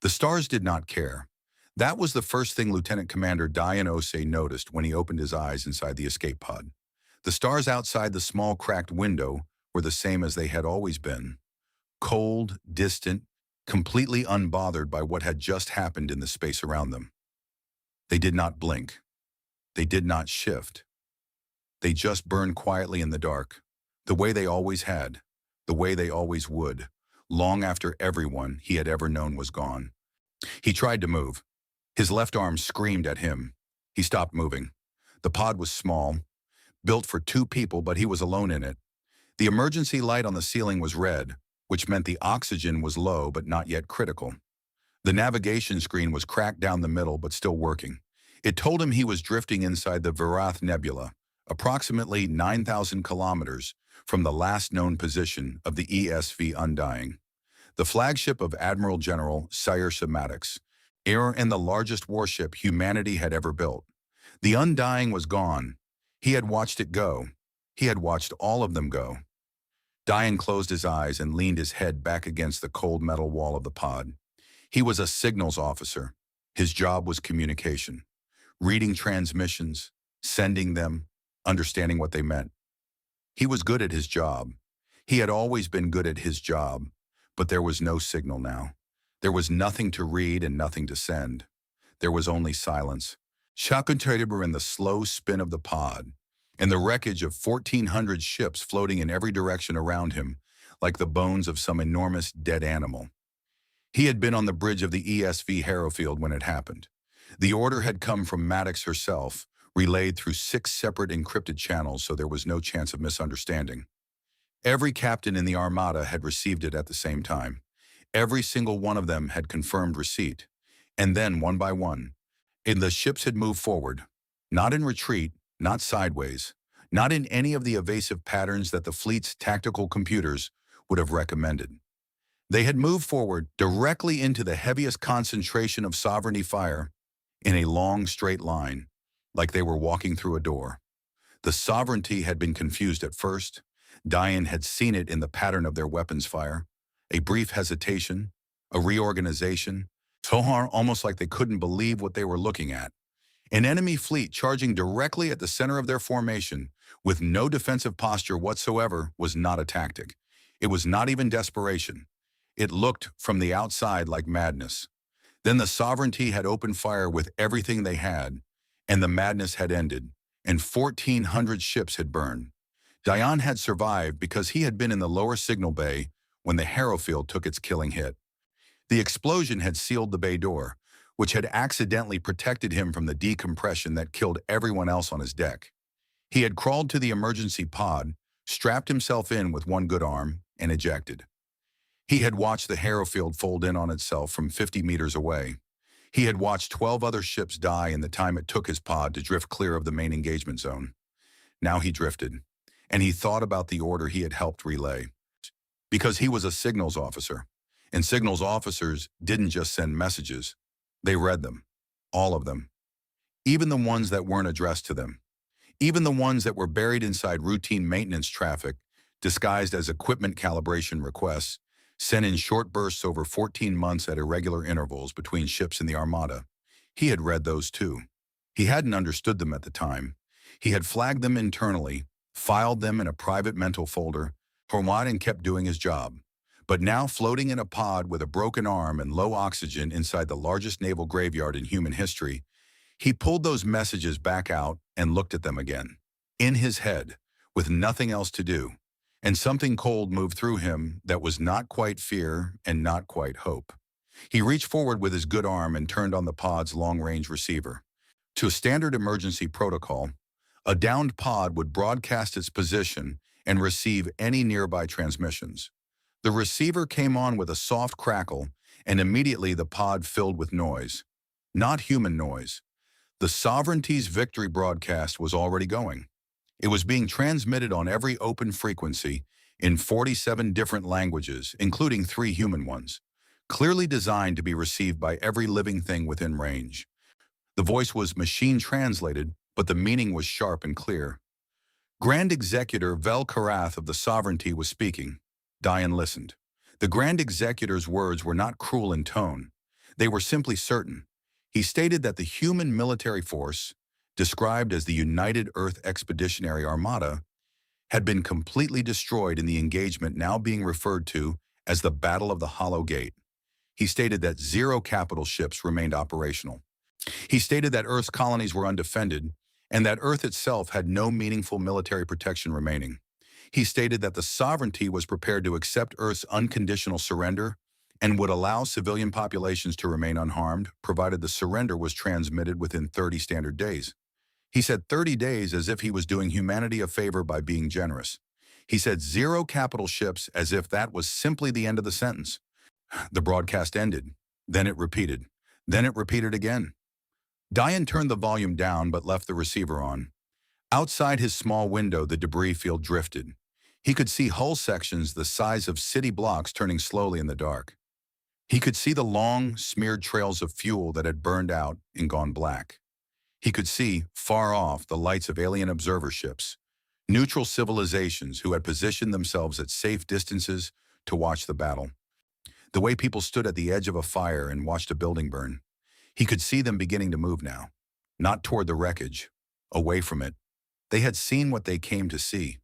The stars did not care. That was the first thing Lieutenant Commander Diane Osei noticed when he opened his eyes inside the escape pod. The stars outside the small cracked window were the same as they had always been. Cold, distant, completely unbothered by what had just happened in the space around them. They did not blink. They did not shift. They just burned quietly in the dark, the way they always had, the way they always would, long after everyone he had ever known was gone. He tried to move. His left arm screamed at him. He stopped moving. The pod was small, built for 2 people, but he was alone in it. The emergency light on the ceiling was red, which meant the oxygen was low but not yet critical. The navigation screen was cracked down the middle but still working. It told him he was drifting inside the Virath Nebula, approximately 9,000 kilometers from the last known position of the ESV Undying, the flagship of Admiral General Saoirse Maddox, heir and the largest warship humanity had ever built. The Undying was gone. He had watched it go. He had watched all of them go. Diane closed his eyes and leaned his head back against the cold metal wall of the pod. He was a signals officer. His job was communication, reading transmissions, sending them, understanding what they meant. He was good at his job. He had always been good at his job, but there was no signal now. There was nothing to read and nothing to send. There was only silence. Concentrated in the slow spin of the pod, and the wreckage of 1,400 ships floating in every direction around him, like the bones of some enormous dead animal. He had been on the bridge of the ESV Harrowfield when it happened. The order had come from Maddox herself, relayed through 6 separate encrypted channels, so there was no chance of misunderstanding. Every captain in the Armada had received it at the same time. Every single one of them had confirmed receipt. And then, one by one, the ships had moved forward, not in retreat, not sideways, not in any of the evasive patterns that the fleet's tactical computers would have recommended. They had moved forward directly into the heaviest concentration of sovereignty fire in a long, straight line, like they were walking through a door. The sovereignty had been confused at first. Diane had seen it in the pattern of their weapons fire. A brief hesitation, a reorganization, Tohar almost like they couldn't believe what they were looking at. An enemy fleet charging directly at the center of their formation with no defensive posture whatsoever was not a tactic. It was not even desperation. It looked from the outside like madness. Then the sovereignty had opened fire with everything they had, and the madness had ended, and 1,400 ships had burned. Diane had survived because he had been in the lower signal bay when the Harrowfield took its killing hit. The explosion had sealed the bay door, which had accidentally protected him from the decompression that killed everyone else on his deck. He had crawled to the emergency pod, strapped himself in with one good arm, and ejected. He had watched the Harrowfield fold in on itself from 50 meters away. He had watched 12 other ships die in the time it took his pod to drift clear of the main engagement zone. Now he drifted, and he thought about the order he had helped relay. Because he was a signals officer, and signals officers didn't just send messages. They read them, all of them, even the ones that weren't addressed to them, even the ones that were buried inside routine maintenance traffic, disguised as equipment calibration requests, sent in short bursts over 14 months at irregular intervals between ships in the Armada. He had read those too. He hadn't understood them at the time. He had flagged them internally, filed them in a private mental folder, and kept doing his job. But now, floating in a pod with a broken arm and low oxygen inside the largest naval graveyard in human history, he pulled those messages back out and looked at them again, in his head, with nothing else to do. And something cold moved through him that was not quite fear and not quite hope. He reached forward with his good arm and turned on the pod's long-range receiver. To a standard emergency protocol, a downed pod would broadcast its position and receive any nearby transmissions. The receiver came on with a soft crackle, and immediately the pod filled with noise. Not human noise. The Sovereignty's victory broadcast was already going. It was being transmitted on every open frequency in 47 different languages, including 3 human ones, clearly designed to be received by every living thing within range. The voice was machine translated, but the meaning was sharp and clear. Grand Executor Vel Karath of the Sovereignty was speaking. Diane listened. The Grand Executor's words were not cruel in tone. They were simply certain. He stated that the human military force, described as the United Earth Expeditionary Armada, had been completely destroyed in the engagement now being referred to as the Battle of the Hollow Gate. He stated that 0 capital ships remained operational. He stated that Earth's colonies were undefended and that Earth itself had no meaningful military protection remaining. He stated that the sovereignty was prepared to accept Earth's unconditional surrender and would allow civilian populations to remain unharmed, provided the surrender was transmitted within 30 standard days. He said 30 days as if he was doing humanity a favor by being generous. He said 0 capital ships as if that was simply the end of the sentence. The broadcast ended. Then it repeated. Then it repeated again. Diane turned the volume down but left the receiver on. Outside his small window, the debris field drifted. He could see hull sections the size of city blocks turning slowly in the dark. He could see the long, smeared trails of fuel that had burned out and gone black. He could see, far off, the lights of alien observer ships, neutral civilizations who had positioned themselves at safe distances to watch the battle. The way people stood at the edge of a fire and watched a building burn. He could see them beginning to move now, not toward the wreckage, away from it. They had seen what they came to see.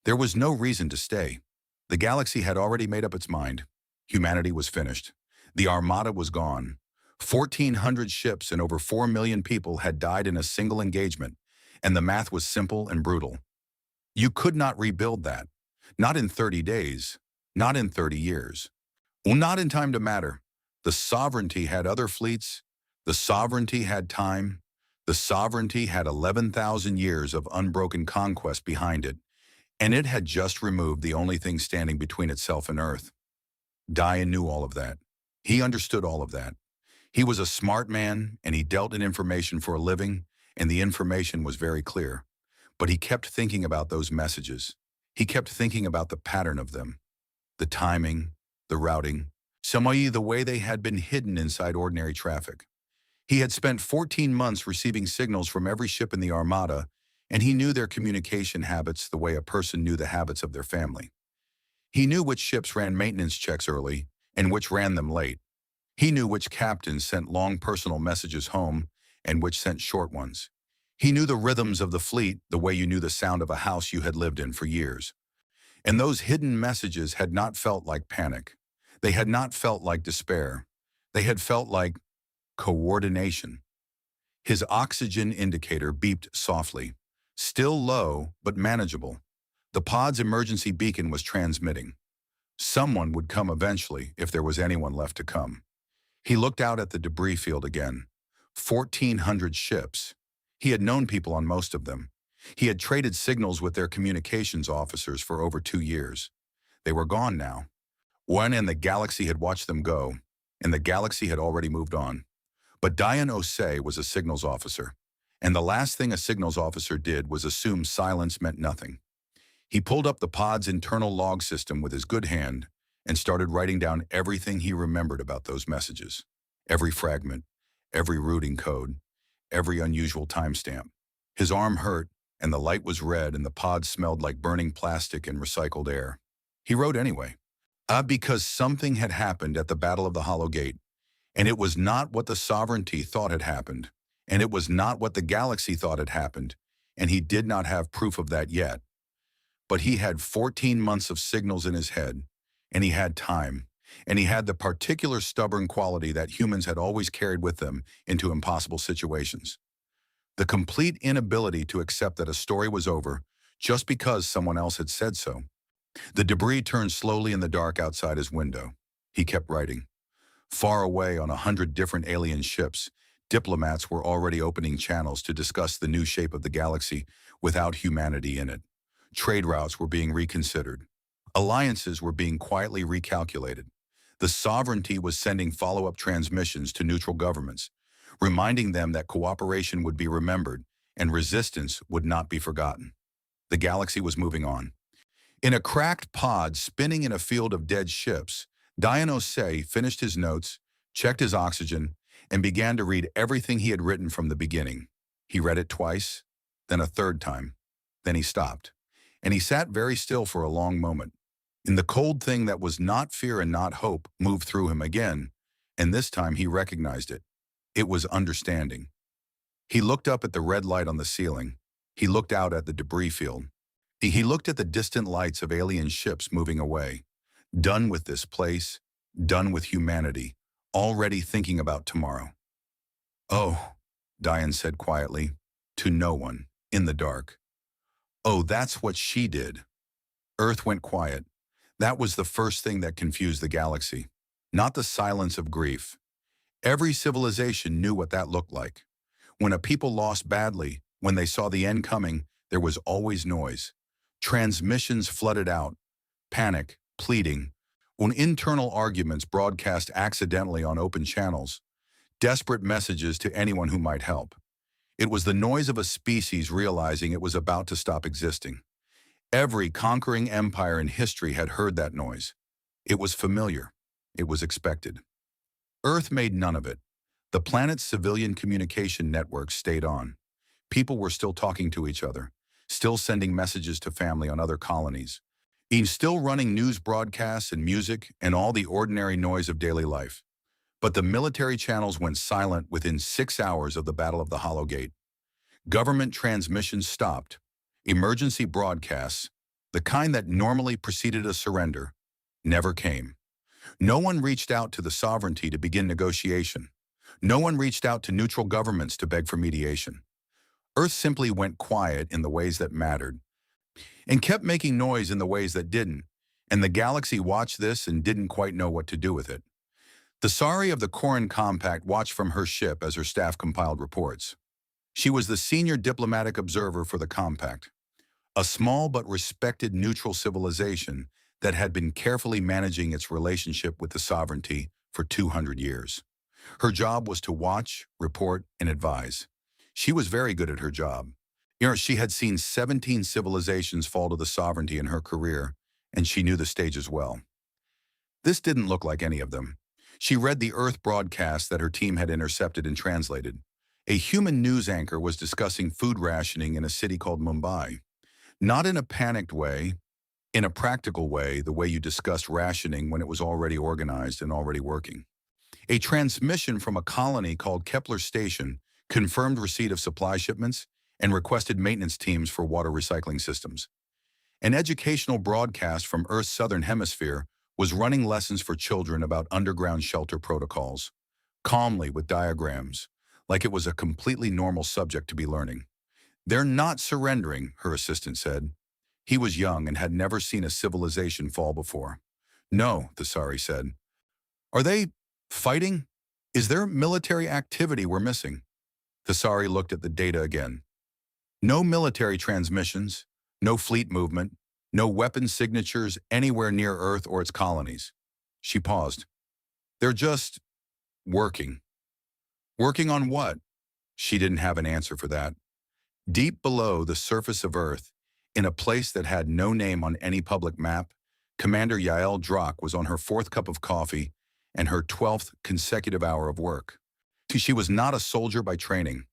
There was no reason to stay. The galaxy had already made up its mind. Humanity was finished. The Armada was gone. 1,400 ships and over 4 million people had died in a single engagement, and the math was simple and brutal. You could not rebuild that. Not in 30 days. Not in 30 years. Well, not in time to matter. The sovereignty had other fleets. The sovereignty had time. The sovereignty had 11,000 years of unbroken conquest behind it, and it had just removed the only thing standing between itself and Earth. Diane knew all of that. He understood all of that. He was a smart man, and he dealt in information for a living, and the information was very clear. But he kept thinking about those messages. He kept thinking about the pattern of them, the timing, the routing, the way they had been hidden inside ordinary traffic. He had spent 14 months receiving signals from every ship in the Armada, and he knew their communication habits the way a person knew the habits of their family. He knew which ships ran maintenance checks early and which ran them late. He knew which captains sent long personal messages home and which sent short ones. He knew the rhythms of the fleet the way you knew the sound of a house you had lived in for years. And those hidden messages had not felt like panic. They had not felt like despair. They had felt like coordination. His oxygen indicator beeped softly, still low but manageable. The pod's emergency beacon was transmitting. Someone would come eventually if there was anyone left to come. He looked out at the debris field again. 1,400 ships. He had known people on most of them. He had traded signals with their communications officers for over 2 years. They were gone now. One and the galaxy had watched them go, and the galaxy had already moved on. But Diane Osei was a signals officer, and the last thing a signals officer did was assume silence meant nothing. He pulled up the pod's internal log system with his good hand and started writing down everything he remembered about those messages. Every fragment, every routing code, every unusual timestamp. His arm hurt, and the light was red, and the pod smelled like burning plastic and recycled air. He wrote anyway. Because something had happened at the Battle of the Hollow Gate, and it was not what the sovereignty thought had happened, and it was not what the galaxy thought had happened, and he did not have proof of that yet. But he had 14 months of signals in his head, and he had time, and he had the particular stubborn quality that humans had always carried with them into impossible situations. The complete inability to accept that a story was over just because someone else had said so. The debris turned slowly in the dark outside his window. He kept writing. Far away on 100 different alien ships, diplomats were already opening channels to discuss the new shape of the galaxy without humanity in it. Trade routes were being reconsidered. Alliances were being quietly recalculated. The sovereignty was sending follow-up transmissions to neutral governments, reminding them that cooperation would be remembered and resistance would not be forgotten. The galaxy was moving on. In a cracked pod spinning in a field of dead ships, Diane Osei finished his notes, checked his oxygen, and began to read everything he had written from the beginning. He read it twice, then a third time. Then he stopped, and he sat very still for a long moment. And the cold thing that was not fear and not hope moved through him again, and this time he recognized it. It was understanding. He looked up at the red light on the ceiling. He looked out at the debris field. He looked at the distant lights of alien ships moving away. Done with this place, done with humanity, already thinking about tomorrow. "Oh," Diane said quietly, to no one, in the dark. "Oh, that's what she did." Earth went quiet. That was the first thing that confused the galaxy. Not the silence of grief. Every civilization knew what that looked like. When a people lost badly, when they saw the end coming, there was always noise. Transmissions flooded out, panic, pleading, when internal arguments broadcast accidentally on open channels, desperate messages to anyone who might help. It was the noise of a species realizing it was about to stop existing. Every conquering empire in history had heard that noise. It was familiar. It was expected. Earth made none of it. The planet's civilian communication networks stayed on. People were still talking to each other, still sending messages to family on other colonies, still running news broadcasts and music and all the ordinary noise of daily life. But the military channels went silent within 6 hours of the Battle of the Hollow Gate. Government transmissions stopped. Emergency broadcasts, the kind that normally preceded a surrender, never came. No one reached out to the sovereignty to begin negotiation. No one reached out to neutral governments to beg for mediation. Earth simply went quiet in the ways that mattered, and kept making noise in the ways that didn't, and the galaxy watched this and didn't quite know what to do with it. The Sari of the Corin Compact watched from her ship as her staff compiled reports. She was the senior diplomatic observer for the Compact, a small but respected neutral civilization that had been carefully managing its relationship with the sovereignty for 200 years. Her job was to watch, report, and advise. She was very good at her job. She had seen 17 civilizations fall to the sovereignty in her career, and she knew the stages well. This didn't look like any of them. She read the Earth broadcast that her team had intercepted and translated. A human news anchor was discussing food rationing in a city called Mumbai. Not in a panicked way, in a practical way, the way you discussed rationing when it was already organized and already working. A transmission from a colony called Kepler Station confirmed receipt of supply shipments and requested maintenance teams for water recycling systems. An educational broadcast from Earth's southern hemisphere was running lessons for children about underground shelter protocols, calmly with diagrams, like it was a completely normal subject to be learning. "They're not surrendering," her assistant said. He was young and had never seen a civilization fall before. "No," the Sari said. "Are they fighting? Is there military activity we're missing?" The Sari looked at the data again. No military transmissions, no fleet movement, no weapon signatures anywhere near Earth or its colonies. She paused. "They're just working." Working on what? She didn't have an answer for that. Deep below the surface of Earth, in a place that had no name on any public map, Commander Yael Drak was on her 4th cup of coffee and her 12th consecutive hour of work. She was not a soldier by training.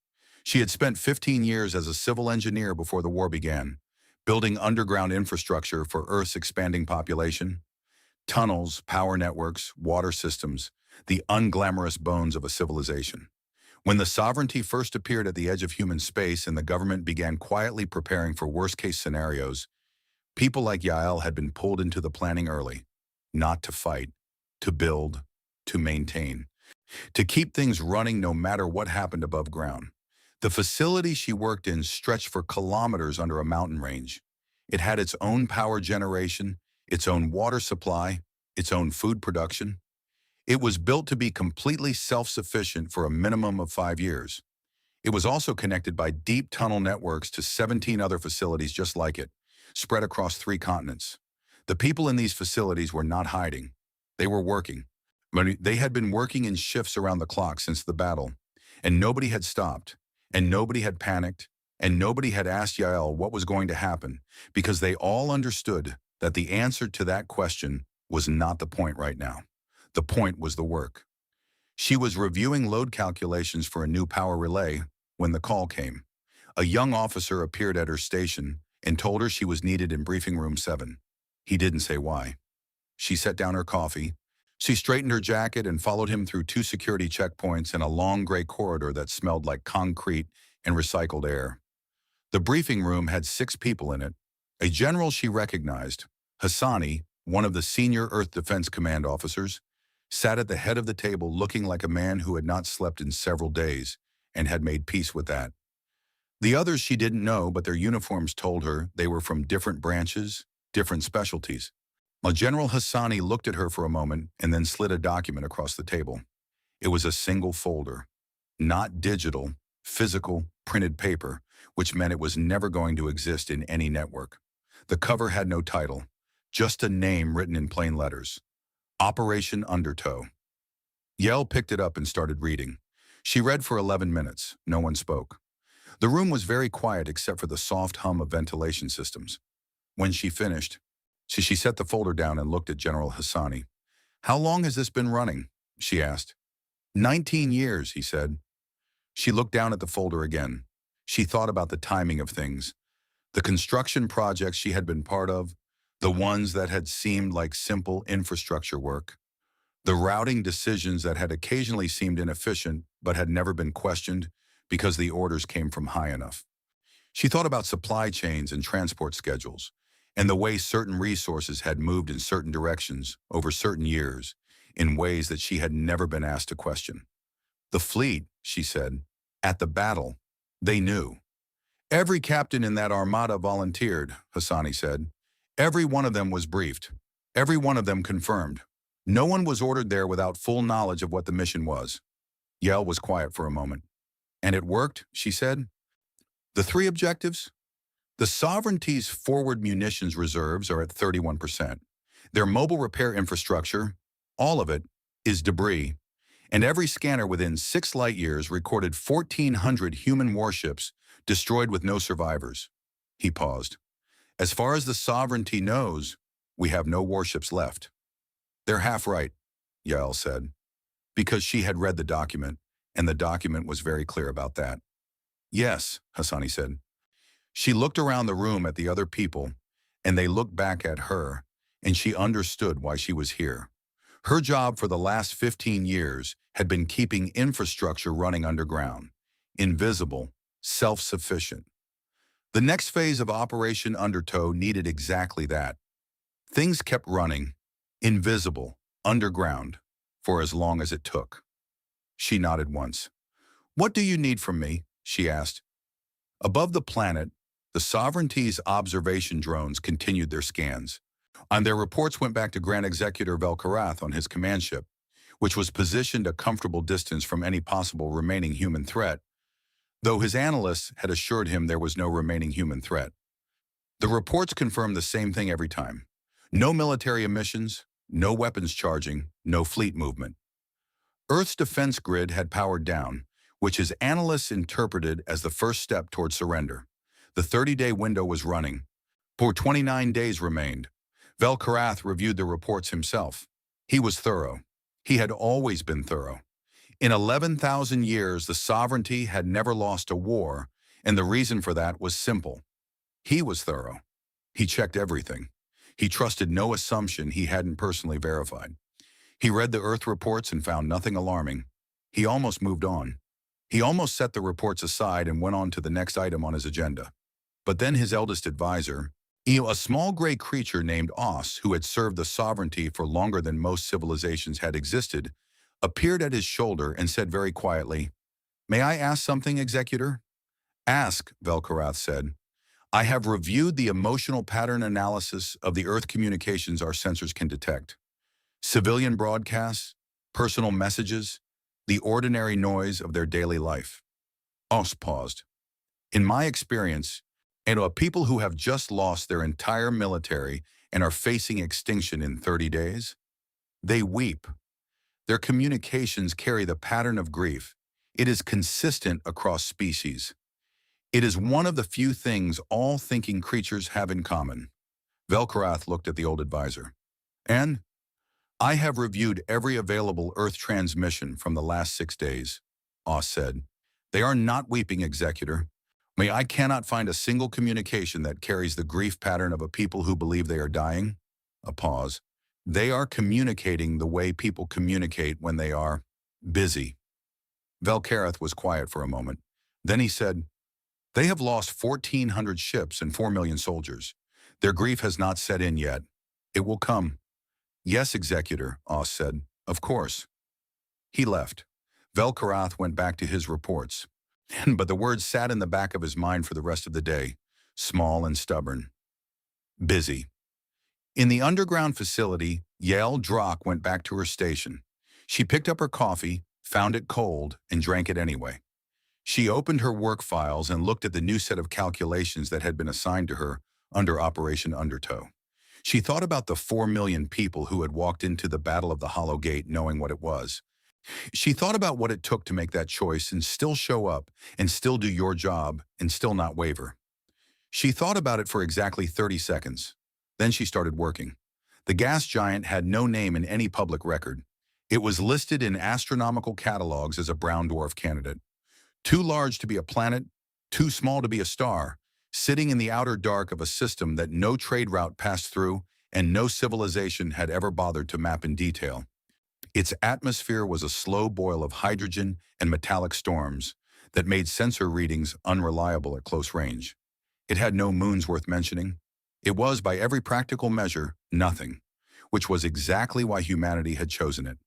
She had spent 15 years as a civil engineer before the war began, building underground infrastructure for Earth's expanding population. Tunnels, power networks, water systems, the unglamorous bones of a civilization. When the sovereignty first appeared at the edge of human space and the government began quietly preparing for worst-case scenarios, people like Yael had been pulled into the planning early, not to fight, to build, to maintain, to keep things running no matter what happened above ground. The facility she worked in stretched for kilometers under a mountain range. It had its own power generation, its own water supply, its own food production. It was built to be completely self-sufficient for a minimum of 5 years. It was also connected by deep tunnel networks to 17 other facilities just like it, spread across 3 continents. The people in these facilities were not hiding. They were working. They had been working in shifts around the clock since the battle, and nobody had stopped, and nobody had panicked, and nobody had asked Yael what was going to happen, because they all understood that the answer to that question was not the point right now. The point was the work. She was reviewing load calculations for a new power relay when the call came. A young officer appeared at her station and told her she was needed in briefing room 7. He didn't say why. She set down her coffee, She straightened her jacket and followed him through two security checkpoints and a long gray corridor that smelled like concrete and recycled air. The briefing room had 6 people in it. A general she recognized, Hassani, one of the senior Earth Defense Command officers, sat at the head of the table looking like a man who had not slept in several days and had made peace with that. The others she didn't know, but their uniforms told her they were from different branches, different specialties. General Hassani looked at her for a moment and then slid a document across the table. It was a single folder, not digital, physical, printed paper, which meant it was never going to exist in any network. The cover had no title, just a name written in plain letters. Operation Undertow. Yell picked it up and started reading. She read for 11 minutes. No one spoke. The room was very quiet except for the soft hum of ventilation systems. When she finished, she set the folder down and looked at General Hassani. "How long has this been running?" she asked. 19 years, he said. She looked down at the folder again. She thought about the timing of things, the construction projects she had been part of, the ones that had seemed like simple infrastructure work, the routing decisions that had occasionally seemed inefficient but had never been questioned because the orders came from high enough. She thought about supply chains and transport schedules, and the way certain resources had moved in certain directions over certain years in ways that she had never been asked to question. The fleet, she said, at the battle, they knew. Every captain in that armada volunteered, Hassani said. Every one of them was briefed. Every one of them confirmed. No one was ordered there without full knowledge of what the mission was. Yell was quiet for a moment. And it worked, she said. The 3 objectives? The sovereignty's forward munitions reserves are at 31%. Their mobile repair infrastructure, all of it, is debris. And every scanner within 6 light years recorded 1,400 human warships destroyed with no survivors. He paused. As far as the sovereignty knows, we have no warships left. They're half right, Yael said, because she had read the document, and the document was very clear about that. Yes, Hassani said. She looked around the room at the other people, and they looked back at her, and she understood why she was here. Her job for the last 15 years had been keeping infrastructure running underground, invisible, self-sufficient. The next phase of Operation Undertow needed exactly that. Things kept running, invisible, underground, for as long as it took. She nodded once. What do you need from me? She asked. Above the planet, the Sovereignty's observation drones continued their scans, and their reports went back to Grand Executor Velkarath on his command ship, which was positioned a comfortable distance from any possible remaining human threat, though his analysts had assured him there was no remaining human threat. The reports confirmed the same thing every time. No military emissions, no weapons charging, no fleet movement. Earth's defense grid had powered down, which his analysts interpreted as the first step toward surrender. The 30-day window was running. For 29 days remained. Velkarath reviewed the reports himself. He was thorough. He had always been thorough. In 11,000 years, the sovereignty had never lost a war, and the reason for that was simple. He was thorough. He checked everything. He trusted no assumption he hadn't personally verified. He read the Earth reports and found nothing alarming. He almost moved on. He almost set the reports aside and went on to the next item on his agenda. But then his eldest advisor, a small gray creature named Os, who had served the sovereignty for longer than most civilizations had existed, appeared at his shoulder and said very quietly, "May I ask something, Executor?" "Ask," Velkarath said. "I have reviewed the emotional pattern analysis of the Earth communications our sensors can detect. Civilian broadcasts, personal messages, the ordinary noise of their daily life." Os paused. "In my experience, people who have just lost their entire military and are facing extinction in 30 days, they weep. Their communications carry the pattern of grief. It is consistent across species. It is one of the few things all thinking creatures have in common." Velkarath looked at the old advisor. "And I have reviewed every available Earth transmission from the last 6 days," Os said. "They are not weeping, Executor. I cannot find a single communication that carries the grief pattern of a people who believe they are dying." A pause. They are communicating the way people communicate when they are busy. Velkareth was quiet for a moment. Then he said, "They have lost 1,400 ships and 4 million soldiers. Their grief has not set in yet. It will come." "Yes, Executor," Oz said. "Of course." He left. Velkarath went back to his reports. But the words sat in the back of his mind for the rest of the day, small and stubborn. Busy. In the underground facility, Yael Drock went back to her station. She picked up her coffee, found it cold, and drank it anyway. She opened her work files and looked at the new set of calculations that had been assigned to her under Operation Undertow. She thought about the 4 million people who had walked into the Battle of the Hollow Gate knowing what it was. She thought about what it took to make that choice and still show up and still do your job and still not waver. She thought about it for exactly 30 seconds. Then she started working. The gas giant had no name in any public record. It was listed in astronomical catalogs as a brown dwarf candidate. Too large to be a planet, too small to be a star, sitting in the outer dark of a system that no trade route passed through and no civilization had ever bothered to map in detail. Its atmosphere was a slow boil of hydrogen and metallic storms that made sensor readings unreliable at close range. It had no moons worth mentioning. It was, by every practical measure, nothing, which was exactly why humanity had chosen it.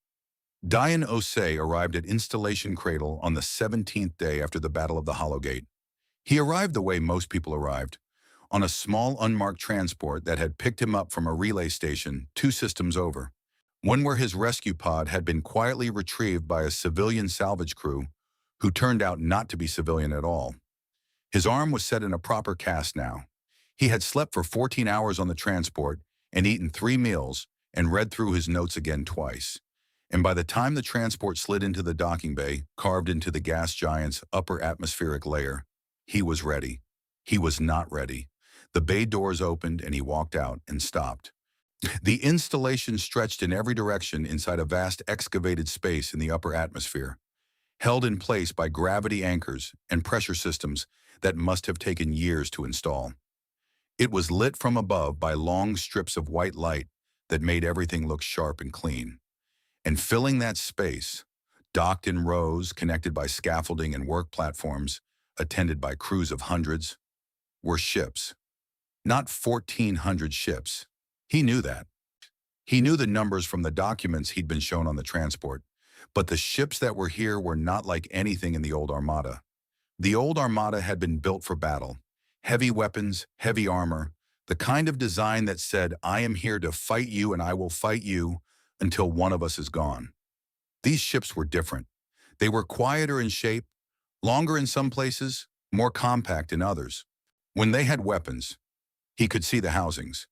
Dian Osei arrived at Installation Cradle on the 17th day after the Battle of the Hollow Gate. He arrived the way most people arrived, on a small unmarked transport that had picked him up from a relay station 2 systems over, one where his rescue pod had been quietly retrieved by a civilian salvage crew who turned out not to be civilian at all. His arm was set in a proper cast now. He had slept for 14 hours on the transport and eaten 3 meals and read through his notes again twice. And by the time the transport slid into the docking bay, carved into the gas giant's upper atmospheric layer, he was ready. He was not ready. The bay doors opened and he walked out and stopped. The installation stretched in every direction inside a vast excavated space in the upper atmosphere, held in place by gravity anchors and pressure systems that must have taken years to install. It was lit from above by long strips of white light that made everything look sharp and clean. And filling that space, docked in rows connected by scaffolding and work platforms, attended by crews of hundreds, were ships. Not 1,400 ships. He knew that. He knew the numbers from the documents he'd been shown on the transport, but the ships that were here were not like anything in the old Armada. The old Armada had been built for battle. Heavy weapons, heavy armor, the kind of design that said, "I am here to fight you and I will fight you until one of us is gone." These ships were different. They were quieter in shape, longer in some places, more compact in others. When they had weapons, he could see the housings.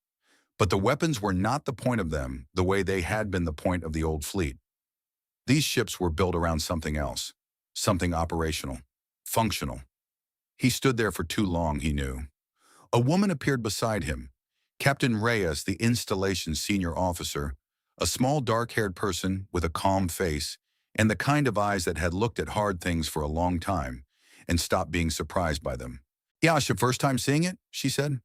But the weapons were not the point of them the way they had been the point of the old fleet. These ships were built around something else, something operational, functional. He stood there for too long, he knew. A woman appeared beside him, Captain Reyes, the installation's senior officer, a small dark-haired person with a calm face and the kind of eyes that had looked at hard things for a long time and stopped being surprised by them. "Yeah, it's your first time seeing it?" she said.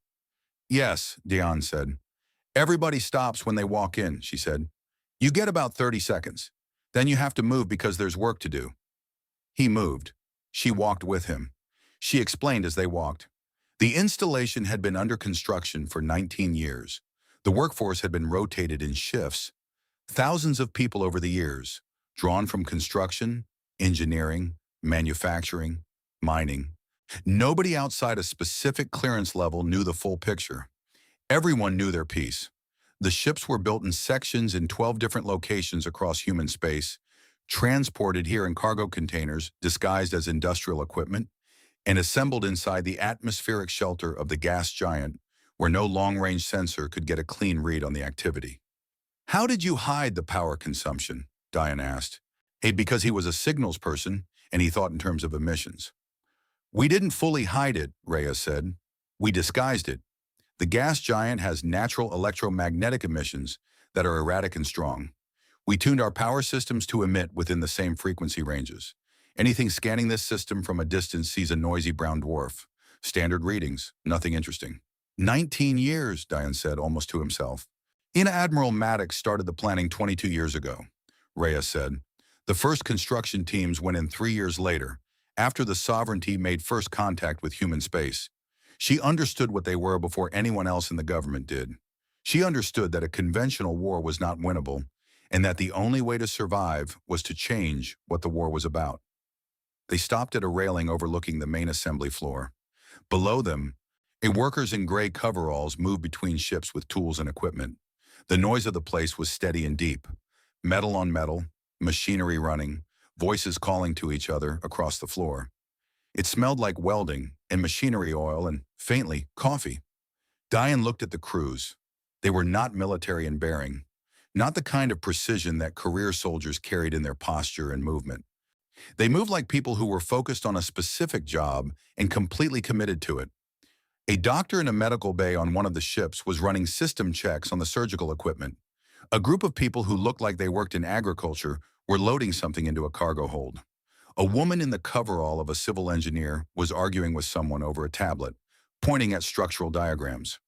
"Yes," Dian said. "Everybody stops when they walk in," she said. "You get about 30 seconds. Then you have to move because there's work to do." He moved. She walked with him. She explained as they walked. The installation had been under construction for 19 years. The workforce had been rotated in shifts. Thousands of people over the years, drawn from construction, engineering, manufacturing, mining. Nobody outside a specific clearance level knew the full picture. Everyone knew their piece. The ships were built in sections in 12 different locations across human space, transported here in cargo containers disguised as industrial equipment, and assembled inside the atmospheric shelter of the gas giant where no long-range sensor could get a clean read on the activity. "How did you hide the power consumption?" Dian asked. Because he was a signals person and he thought in terms of emissions. "We didn't fully hide it," Reyes said. "We disguised it. The gas giant has natural electromagnetic emissions that are erratic and strong. We tuned our power systems to emit within the same frequency ranges. Anything scanning this system from a distance sees a noisy brown dwarf. Standard readings, nothing interesting." 19 years, Dian said, almost to himself. Admiral Maddox started the planning 22 years ago, Reyes said. The first construction teams went in 3 years later, after the sovereignty made first contact with human space. She understood what they were before anyone else in the government did. She understood that a conventional war was not winnable, and that the only way to survive was to change what the war was about. They stopped at a railing overlooking the main assembly floor. Below them, workers in gray coveralls moved between ships with tools and equipment. The noise of the place was steady and deep. Metal on metal, machinery running, voices calling to each other across the floor. It smelled like welding and machinery oil and, faintly, coffee. Diane looked at the crews. They were not military in bearing, not the kind of precision that career soldiers carried in their posture and movement. They moved like people who were focused on a specific job and completely committed to it. A doctor in a medical bay on one of the ships was running system checks on the surgical equipment. A group of people who looked like they worked in agriculture were loading something into a cargo hold. A woman in the coverall of a civil engineer was arguing with someone over a tablet, pointing at structural diagrams.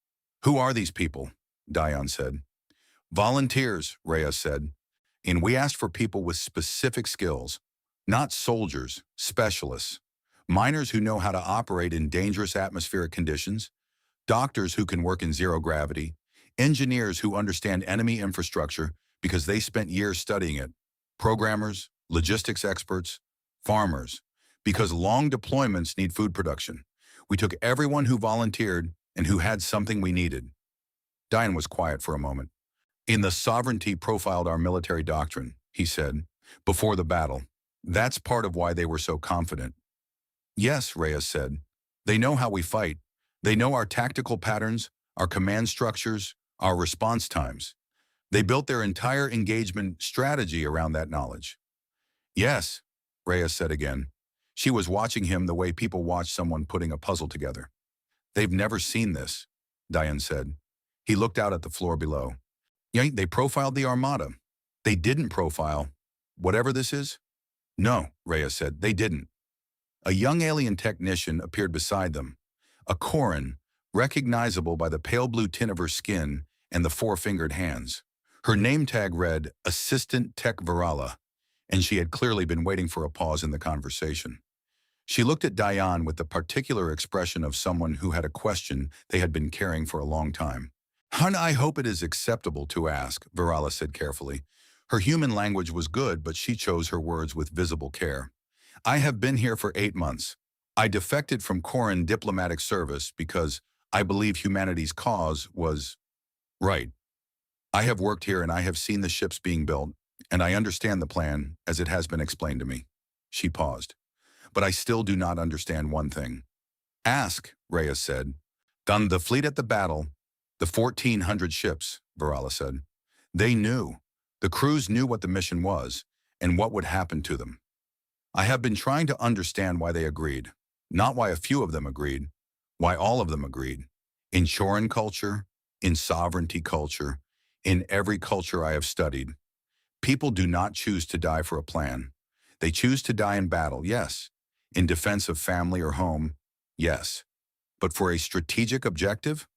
"Who are these people?" Diane said. "Volunteers," Reyes said. "And we asked for people with specific skills, not soldiers, specialists. Miners who know how to operate in dangerous atmospheric conditions, doctors who can work in zero gravity, engineers who understand enemy infrastructure because they spent years studying it, programmers, logistics experts, farmers, because long deployments need food production. We took everyone who volunteered and who had something we needed." Diane was quiet for a moment. "In the sovereignty profiled our military doctrine," he said, "before the battle. That's part of why they were so confident." "Yes," Reyes said. "They know how we fight. They know our tactical patterns, our command structures, our response times. They built their entire engagement strategy around that knowledge." "Yes," Reyes said again. She was watching him the way people watch someone putting a puzzle together. "They've never seen this," Diane said. He looked out at the floor below. "Yeah, they profiled the Armada. They didn't profile whatever this is?" "No," Reyes said, "they didn't." A young alien technician appeared beside them. A Koran, recognizable by the pale blue tint of her skin and the four-fingered hands. Her name tag read Assistant Tech Virala, and she had clearly been waiting for a pause in the conversation. She looked at Diane with the particular expression of someone who had a question they had been carrying for a long time. "Hun, I hope it is acceptable to ask," Virala said carefully. Her human language was good, but she chose her words with visible care. "I have been here for 8 months. I defected from Koran diplomatic service because I believe humanity's cause was right. I have worked here and I have seen the ships being built, and I understand the plan as it has been explained to me." She paused. "But I still do not understand one thing." "Ask," Reyes said. "Done the fleet at the battle, the 1,400 ships," Virala said. "They knew. The crews knew what the mission was and what would happen to them. I have been trying to understand why they agreed. Not why a few of them agreed, why all of them agreed. In Choran culture, in sovereignty culture, in every culture I have studied, people do not choose to die for a plan. They choose to die in battle, yes. In defense of family or home, yes. But for a strategic objective?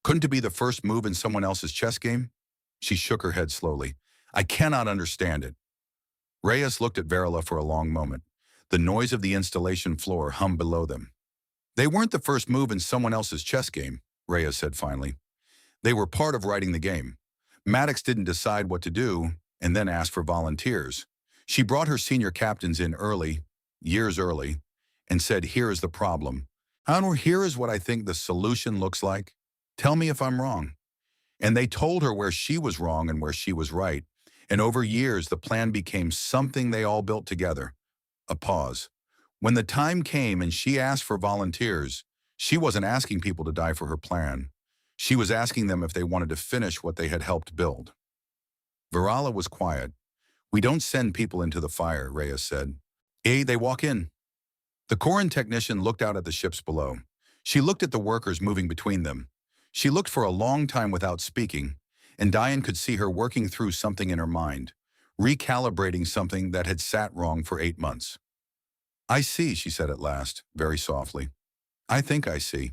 Couldn't it be the first move in someone else's chess game?" She shook her head slowly. "I cannot understand it." Reyes looked at Virala for a long moment. The noise of the installation floor hummed below them. "They weren't the first move in someone else's chess game," Reyes said finally. "They were part of writing the game. Maddox didn't decide what to do and then asked for volunteers. She brought her senior captains in early, years early, and said, 'Here is the problem. Here is what I think the solution looks like. Tell me if I'm wrong.' And they told her where she was wrong and where she was right. And over years, the plan became something they all built together." A pause. "When the time came and she asked for volunteers, she wasn't asking people to die for her plan. She was asking them if they wanted to finish what they had helped build." Virala was quiet. "We don't send people into the fire," Reyes said. They walk in." The Koran technician looked out at the ships below. She looked at the workers moving between them. She looked for a long time without speaking, and Diane could see her working through something in her mind, recalibrating something that had sat wrong for 8 months. "I see," she said at last, very softly. "I think I see."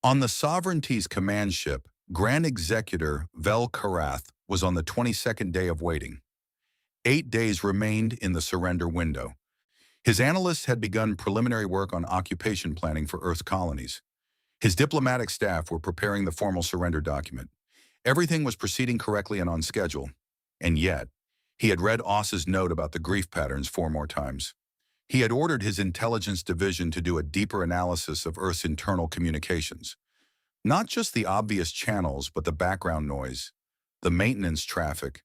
On the Sovereignty's command ship, Grand Executor Vel Karath was on the 22nd day of waiting. 8 days remained in the surrender window. His analysts had begun preliminary work on occupation planning for Earth's colonies. His diplomatic staff were preparing the formal surrender document. Everything was proceeding correctly and on schedule. And yet, he had read Oss's note about the grief patterns 4 more times. He had ordered his intelligence division to do a deeper analysis of Earth's internal communications. Not just the obvious channels, but the background noise, the maintenance traffic,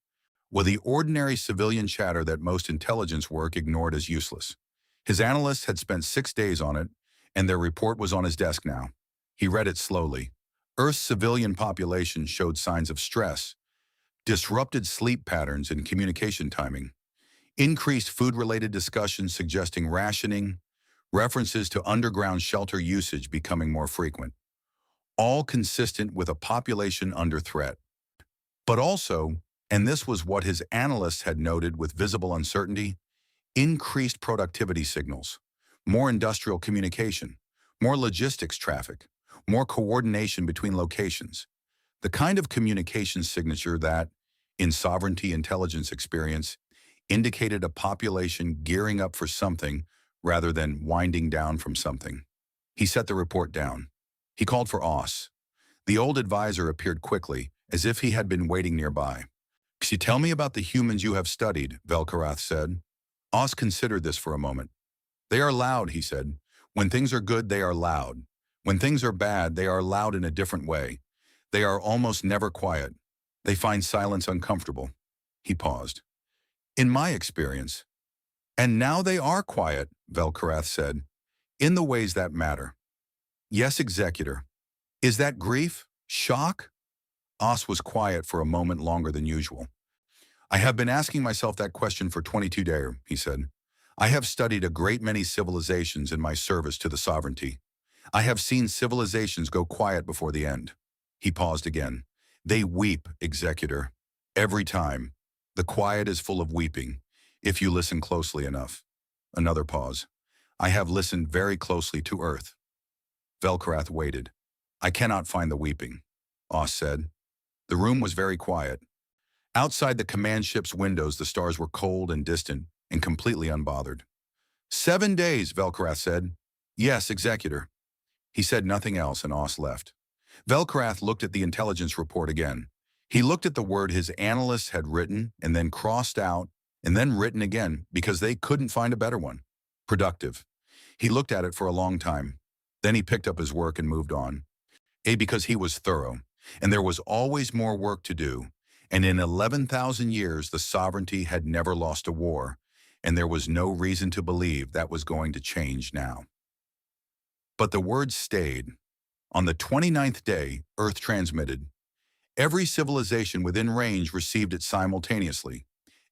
or the ordinary civilian chatter that most intelligence work ignored as useless. His analysts had spent 6 days on it, and their report was on his desk now. He read it slowly. Earth's civilian population showed signs of stress, disrupted sleep patterns and communication timing, increased food-related discussions suggesting rationing, references to underground shelter usage becoming more frequent, all consistent with a population under threat. But also, and this was what his analysts had noted with visible uncertainty, increased productivity signals, more industrial communication, more logistics traffic, more coordination between locations, the kind of communication signature that, in sovereignty intelligence experience, indicated a population gearing up for something rather than winding down from something. He set the report down. He called for Oss. The old advisor appeared quickly, as if he had been waiting nearby. "Could you tell me about the humans you have studied?" Velkarath said. Oss considered this for a moment. "They are loud," he said. "When things are good, they are loud. When things are bad, they are loud in a different way. They are almost never quiet. They find silence uncomfortable." He paused. "In my experience." "And now they are quiet," Velkarath said, "in the ways that matter." "Yes, Executor." "Is that grief? Shock?" Oss was quiet for a moment longer than usual. "I have been asking myself that question for 22 days," he said. "I have studied a great many civilizations in my service to the sovereignty. I have seen civilizations go quiet before the end." He paused again. "They weep, Executor. Every time. The quiet is full of weeping, if you listen closely enough." Another pause. "I have listened very closely to Earth." Velkarath waited. "I cannot find the weeping," Oss said. The room was very quiet. Outside the command ship's windows, the stars were cold and distant and completely unbothered. 7 days, Velkarath said. "Yes, Executor." He said nothing else, and Oss left. Velkarath looked at the intelligence report again. He looked at the word his analysts had written and then crossed out and then written again because they couldn't find a better one. Productive. He looked at it for a long time. Then he picked up his work and moved on. Because he was thorough, and there was always more work to do. And in 11,000 years, the sovereignty had never lost a war, and there was no reason to believe that was going to change now. But the word stayed. On the 29th day, Earth transmitted. Every civilization within range received it simultaneously.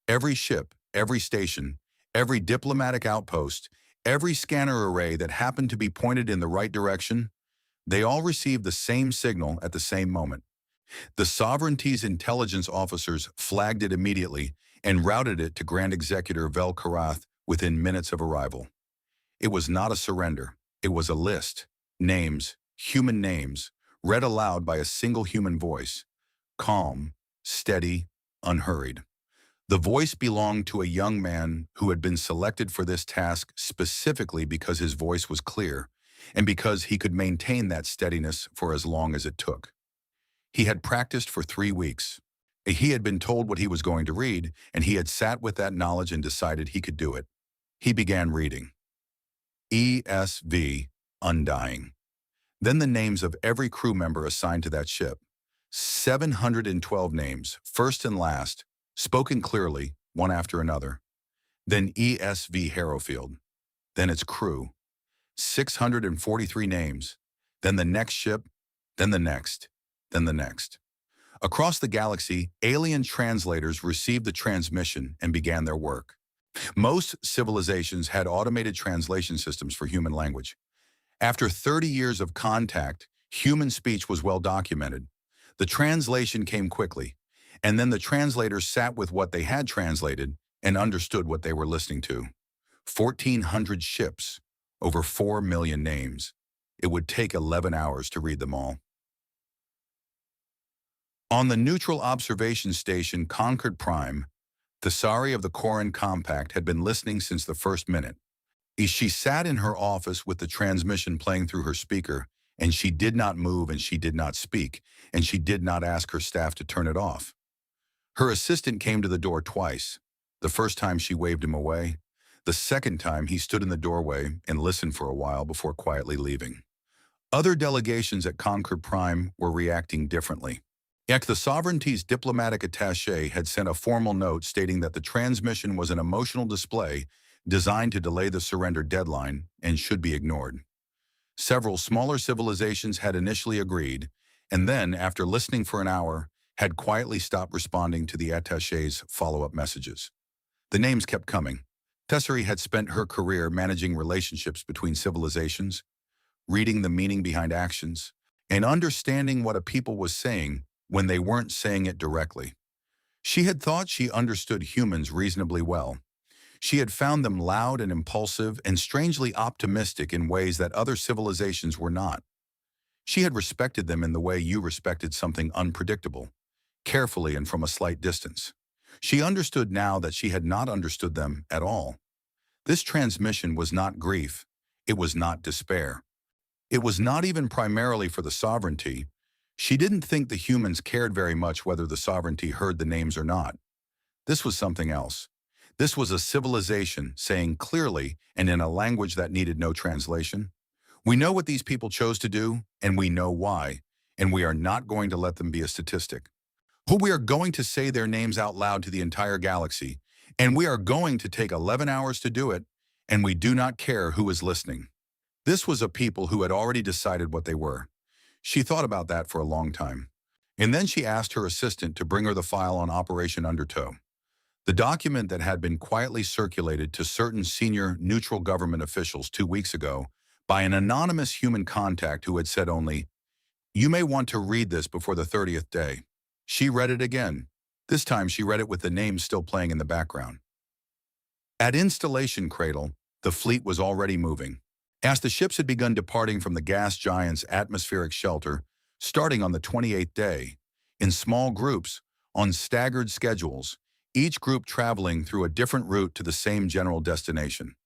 Every ship, every station, every diplomatic outpost, every scanner array that happened to be pointed in the right direction, they all received the same signal at the same moment. The sovereignty's intelligence officers flagged it immediately and routed it to Grand Executor Vel Karath within minutes of arrival. It was not a surrender. It was a list. Names, human names, read aloud by a single human voice. Calm, steady, unhurried. The voice belonged to a young man who had been selected for this task specifically because his voice was clear and because he could maintain that steadiness for as long as it took. He had practiced for 3 weeks. He had been told what he was going to read, and he had sat with that knowledge and decided he could do it. He began reading. ESV, Undying. Then the names of every crew member assigned to that ship. 712 names, first and last, spoken clearly, one after another. Then ESV Harrowfield. Then its crew. 643 names. Then the next ship. Then the next. Then the next. Across the galaxy, alien translators received the transmission and began their work. Most civilizations had automated translation systems for human language. After 30 years of contact, human speech was well documented. The translation came quickly, and then the translators sat with what they had translated and understood what they were listening to. 1,400 ships, over 4 million names. It would take 11 hours to read them all. On the neutral observation station Concord Prime, Thesari of the Corin Compact had been listening since the first minute. She sat in her office with the transmission playing through her speaker, and she did not move and she did not speak, and she did not ask her staff to turn it off. Her assistant came to the door twice. The first time she waved him away. The second time he stood in the doorway and listened for a while before quietly leaving. Other delegations at Concord Prime were reacting differently. The sovereignty's diplomatic attaché had sent a formal note stating that the transmission was an emotional display designed to delay the surrender deadline and should be ignored. Several smaller civilizations had initially agreed, and then, after listening for an hour, had quietly stopped responding to the attaché's follow-up messages. The names kept coming. Tesseri had spent her career managing relationships between civilizations, reading the meaning behind actions, and understanding what a people was saying when they weren't saying it directly. She had thought she understood humans reasonably well. She had found them loud and impulsive and strangely optimistic in ways that other civilizations were not. She had respected them in the way you respected something unpredictable, carefully and from a slight distance. She understood now that she had not understood them at all. This transmission was not grief. It was not despair. It was not even primarily for the sovereignty. She didn't think the humans cared very much whether the sovereignty heard the names or not. This was something else. This was a civilization saying clearly and in a language that needed no translation, "We know what these people chose to do, and we know why, and we are not going to let them be a statistic. We are going to say their names out loud to the entire galaxy, and we are going to take 11 hours to do it, and we do not care who is listening." This was a people who had already decided what they were. She thought about that for a long time. And then she asked her assistant to bring her the file on Operation Undertow, the document that had been quietly circulated to certain senior neutral government officials 2 weeks ago by an anonymous human contact who had said only, "You may want to read this before the 30th day." She read it again. This time she read it with the names still playing in the background. At Installation Cradle, the fleet was already moving. As the ships had begun departing from the gas giant's atmospheric shelter, starting on the 28th day, in small groups, on staggered schedules, each group traveling through a different route to the same general destination.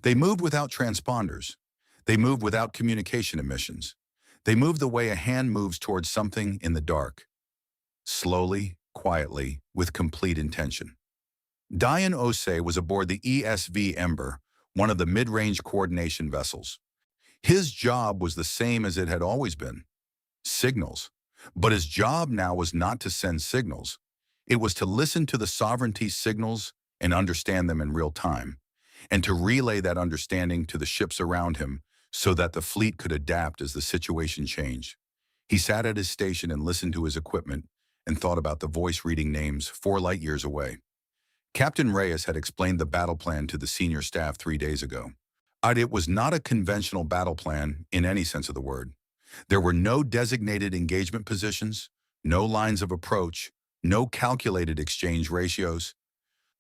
They moved without transponders. They moved without communication emissions. They moved the way a hand moves towards something in the dark. Slowly, quietly, with complete intention. Diane Osei was aboard the ESV Ember, one of the mid-range coordination vessels. His job was the same as it had always been: signals. But his job now was not to send signals. It was to listen to the sovereignty's signals and understand them in real time, and to relay that understanding to the ships around him so that the fleet could adapt as the situation changed. He sat at his station and listened to his equipment and thought about the voice reading names 4 light years away. Captain Reyes had explained the battle plan to the senior staff 3 days ago. It was not a conventional battle plan in any sense of the word. There were no designated engagement positions, no lines of approach, no calculated exchange ratios.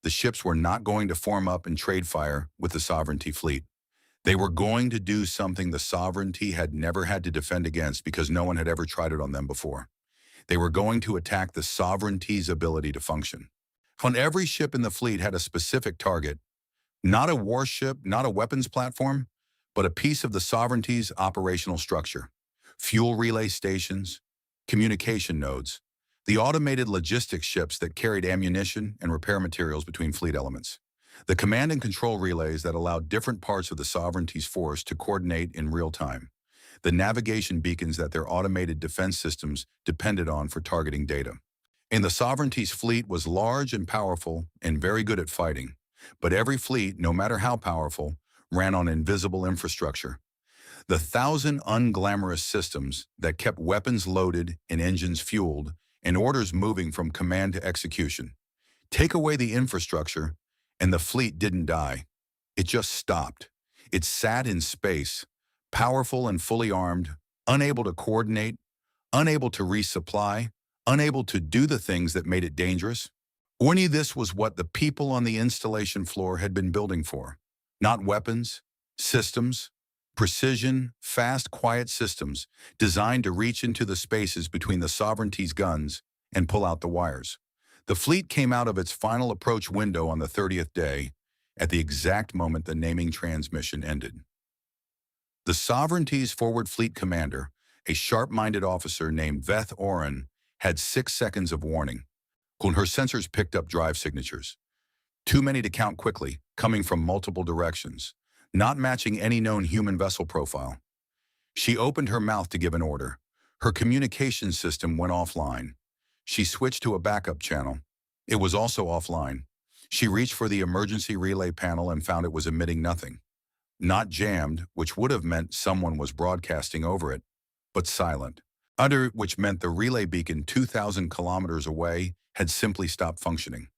The ships were not going to form up and trade fire with the sovereignty fleet. They were going to do something the sovereignty had never had to defend against because no one had ever tried it on them before. They were going to attack the sovereignty's ability to function. On every ship in the fleet had a specific target, not a warship, not a weapons platform, but a piece of the sovereignty's operational structure. Fuel relay stations, communication nodes, the automated logistics ships that carried ammunition and repair materials between fleet elements, the command and control relays that allowed different parts of the sovereignty's force to coordinate in real time, the navigation beacons that their automated defense systems depended on for targeting data. And the sovereignty's fleet was large and powerful and very good at fighting. But every fleet, no matter how powerful, ran on invisible infrastructure. The 1,000 unglamorous systems that kept weapons loaded and engines fueled and orders moving from command to execution. Take away the infrastructure, and the fleet didn't die. It just stopped. It sat in space, powerful and fully armed, unable to coordinate, unable to resupply, unable to do the things that made it dangerous. Only this was what the people on the installation floor had been building for. Not weapons, systems, precision, fast, quiet systems designed to reach into the spaces between the sovereignty's guns and pull out the wires. The fleet came out of its final approach window on the 30th day, at the exact moment the naming transmission ended. The Sovereignty's forward fleet commander, a sharp-minded officer named Veth Oren, had 6 seconds of warning when her sensors picked up drive signatures. Too many to count quickly, coming from multiple directions, not matching any known human vessel profile. She opened her mouth to give an order. Her communication system went offline. She switched to a backup channel. It was also offline. She reached for the emergency relay panel and found it was emitting nothing. Not jammed, which would have meant someone was broadcasting over it, but silent. Under which meant the relay beacon 2,000 kilometers away had simply stopped functioning.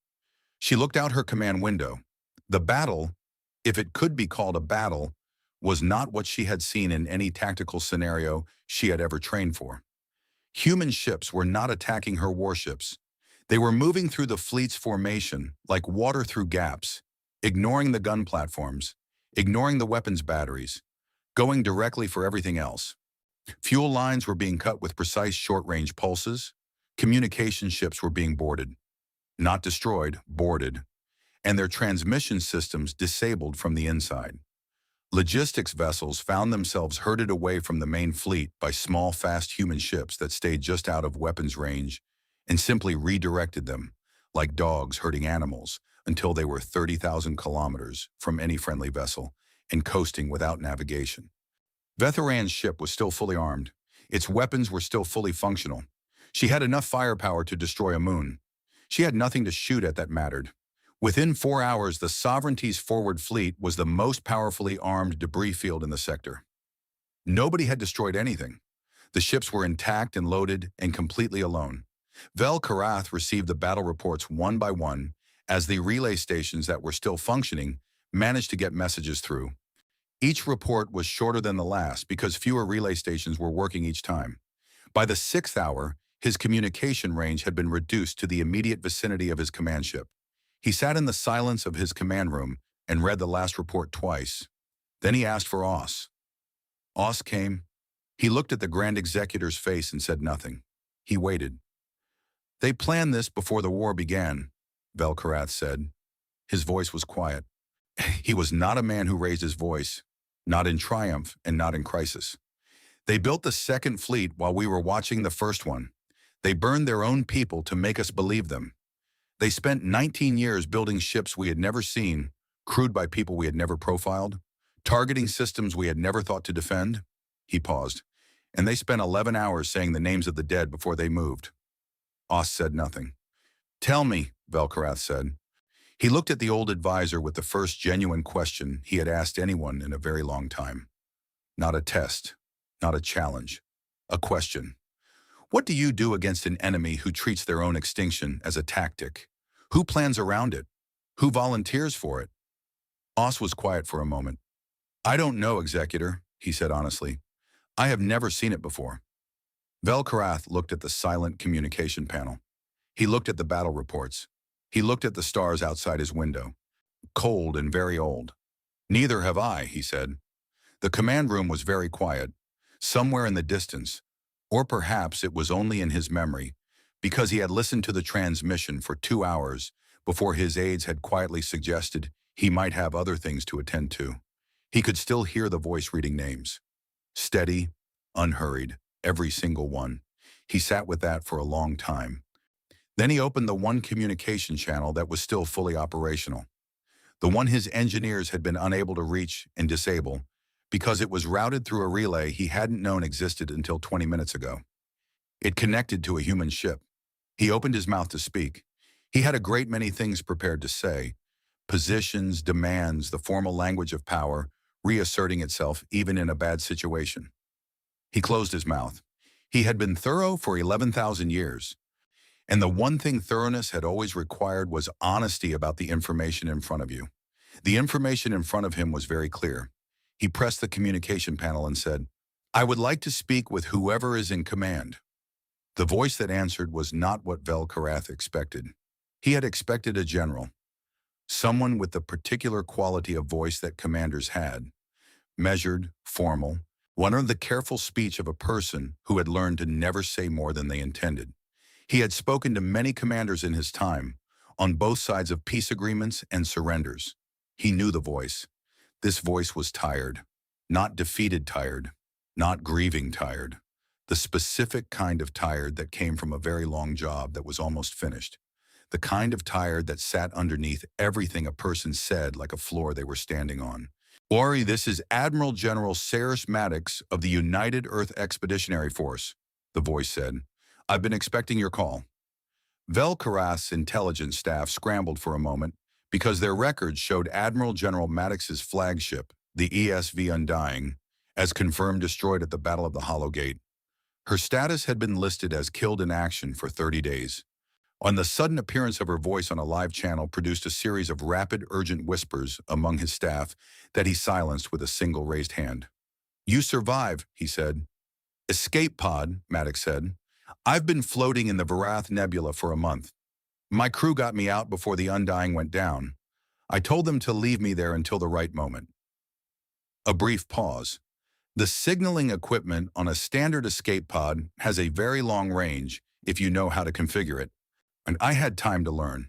She looked out her command window. The battle, if it could be called a battle, was not what she had seen in any tactical scenario she had ever trained for. Human ships were not attacking her warships. They were moving through the fleet's formation like water through gaps, ignoring the gun platforms, ignoring the weapons batteries, going directly for everything else. Fuel lines were being cut with precise short-range pulses. Communication ships were being boarded. Not destroyed, boarded. And their transmission systems disabled from the inside. Logistics vessels found themselves herded away from the main fleet by small, fast human ships that stayed just out of weapons range and simply redirected them, like dogs herding animals, until they were 30,000 kilometers from any friendly vessel and coasting without navigation. Vetheran's ship was still fully armed. Its weapons were still fully functional. She had enough firepower to destroy a moon. She had nothing to shoot at that mattered. Within 4 hours, the Sovereignty's forward fleet was the most powerfully armed debris field in the sector. Nobody had destroyed anything. The ships were intact and loaded and completely alone. Vel Karath received the battle reports one by one as the relay stations that were still functioning managed to get messages through. Each report was shorter than the last because fewer relay stations were working each time. By the 6th hour, his communication range had been reduced to the immediate vicinity of his command ship. He sat in the silence of his command room and read the last report twice. Then he asked for Oss. Oss came. He looked at the Grand Executor's face and said nothing. He waited. They planned this before the war began, Vel Karath said. His voice was quiet. He was not a man who raised his voice, not in triumph and not in crisis. They built the second fleet while we were watching the first one. They burned their own people to make us believe them. They spent 19 years building ships we had never seen, crewed by people we had never profiled, targeting systems we had never thought to defend. He paused. And they spent 11 hours saying the names of the dead before they moved. Oss said nothing. Tell me, Vel Karath said. He looked at the old advisor with the first genuine question he had asked anyone in a very long time. Not a test, not a challenge, a question. What do you do against an enemy who treats their own extinction as a tactic? Who plans around it? Who volunteers for it? Oss was quiet for a moment. I don't know, Executor, he said honestly. I have never seen it before. Vel Karath looked at the silent communication panel. He looked at the battle reports. He looked at the stars outside his window. Cold and very old. Neither have I, he said. The command room was very quiet. Somewhere in the distance, or perhaps it was only in his memory, because he had listened to the transmission for 2 hours before his aides had quietly suggested he might have other things to attend to. He could still hear the voice reading names. Steady, unhurried, every single one. He sat with that for a long time. Then he opened the one communication channel that was still fully operational. The one his engineers had been unable to reach and disable, because it was routed through a relay he hadn't known existed until 20 minutes ago. It connected to a human ship. He opened his mouth to speak. He had a great many things prepared to say. Positions, demands, the formal language of power, reasserting itself even in a bad situation. He closed his mouth. He had been thorough for 11,000 years. And the one thing thoroughness had always required was honesty about the information in front of you. The information in front of him was very clear. He pressed the communication panel and said, I would like to speak with whoever is in command. The voice that answered was not what Vel Karath expected. He had expected a general. Someone with the particular quality of voice that commanders had. Measured, formal, one of the careful speech of a person who had learned to never say more than they intended. He had spoken to many commanders in his time, on both sides of peace agreements and surrenders. He knew the voice. This voice was tired. Not defeated tired. Not grieving tired. The specific kind of tired that came from a very long job that was almost finished. The kind of tired that sat underneath everything a person said like a floor they were standing on. Ori, this is Admiral General Cyrus Maddox of the United Earth Expeditionary Force, the voice said. I've been expecting your call. Vel'Karath's intelligence staff scrambled for a moment because their records showed Admiral General Maddox's flagship, the ESV Undying, as confirmed destroyed at the Battle of the Hollow Gate. Her status had been listed as killed in action for 30 days. On the sudden appearance of her voice on a live channel produced a series of rapid, urgent whispers among his staff that he silenced with a single raised hand. You survive, he said. Escape pod, Maddox said. I've been floating in the Varath Nebula for a month. My crew got me out before the Undying went down. I told them to leave me there until the right moment. A brief pause. The signaling equipment on a standard escape pod has a very long range if you know how to configure it. And I had time to learn.